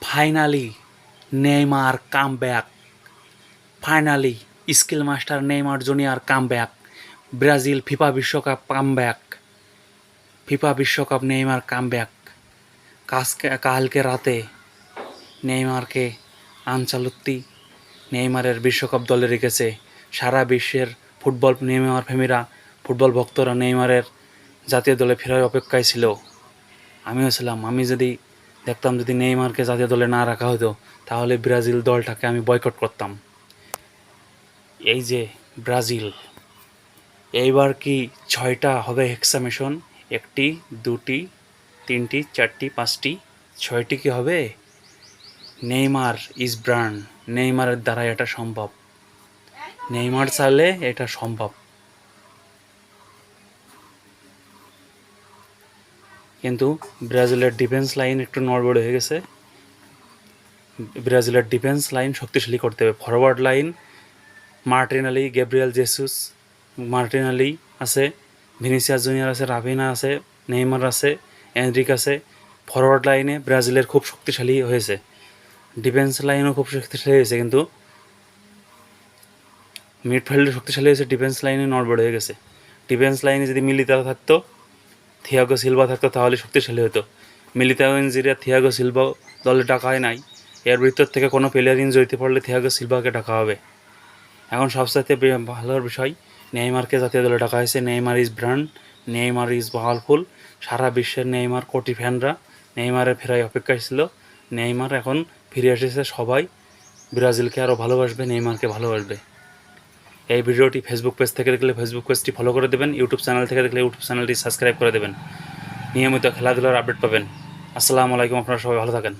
Finally Neymar come back. Finally skill master Neymar junior come back. Brazil FIFA বিশ্বকাপ come back. FIFA বিশ্বকাপ Neymar come back. কালকে রাতে নেইমারকে আনচালত্তি নেইমারের বিশ্বকাপ দলে রেখেছে। সারা বিশ্বের ফুটবল নেইমার প্রেমীরা, ফুটবল ভক্তরা নেইমারের জাতীয় দলে ফেরার অপেক্ষায় ছিল। আমিও ছিলাম। আমি যদি দেখতাম যদি নেইমারকে জাতীয় দলে না রাখা হতো, তাহলে ব্রাজিল দলটাকে আমি বয়কট করতাম। এই যে ব্রাজিল, এইবার কি 6টা হবে হেক্সামেশন? 1টি, 2টি, 3টি, 4টি, 5টি, 6টি কি হবে? Neymar is brand. নেইমারের দ্বারা এটা সম্ভব। নেইমার চাইলে এটা সম্ভব। কিন্তু ব্রাজিলের ডিফেন্স লাইন একটু নড়বড় হয়ে গেছে। ব্রাজিলের ডিফেন্স লাইন শক্তিশালী করতে হবে। Forward line Martinelli, Gabriel Jesus, Martinelli আছে, ভিনিসিয়াস জুনিয়র আছে, রাফিনা আছে, নেইমার আছে, এনরিক আছে। ফরওয়ার্ড লাইনে ব্রাজিলের খুব শক্তিশালী হয়েছে, ডিফেন্স লাইনও খুব শক্তিশালী হয়েছে, কিন্তু মিডফিল্ডে শক্তিশালী হয়েছে, ডিফেন্স লাইনে নড়বড় হয়ে গেছে। ডিফেন্স লাইনে যদি মিলিতাও থাকতো, থিয়াগো সিলভা থাকতো, তাহলে শক্তিশালী হতো। মিলিতাও ইনজুরি, থিয়াগো সিলভাও দলে ডাকায় নাই। এর ভিতর থেকে কোনো প্লেয়ার ইনজুরিতে পড়লে থিয়াগো সিলভাকে ডাকা হবে। এখন সবচাইতে ভালো বিষয়, নেইমারকে জাতীয় দলে ডাকা হয়েছে। Neymar is brand, Neymar is powerful. সারা বিশ্বের নেইমার কোটি ফ্যানরা নেইমারের ফেরায় অপেক্ষায় ছিল। নেইমার এখন ফিরে এসেছে। সবাই ব্রাজিলকে আরও ভালোবাসবে, নেইমারকে ভালোবাসবে। এই ভিডিওটি ফেসবুক পেজ থেকে দেখলে ফেসবুক পেজটি ফলো করে দেবেন, ইউটিউব চ্যানেল থেকে দেখলে ইউটিউব চ্যানেলটি সাবস্ক্রাইব করে দেবেন। নিয়মিত খেলাধুলার আপডেট পাবেন। আসসালামু আলাইকুম, আপনারা সবাই ভালো থাকেন।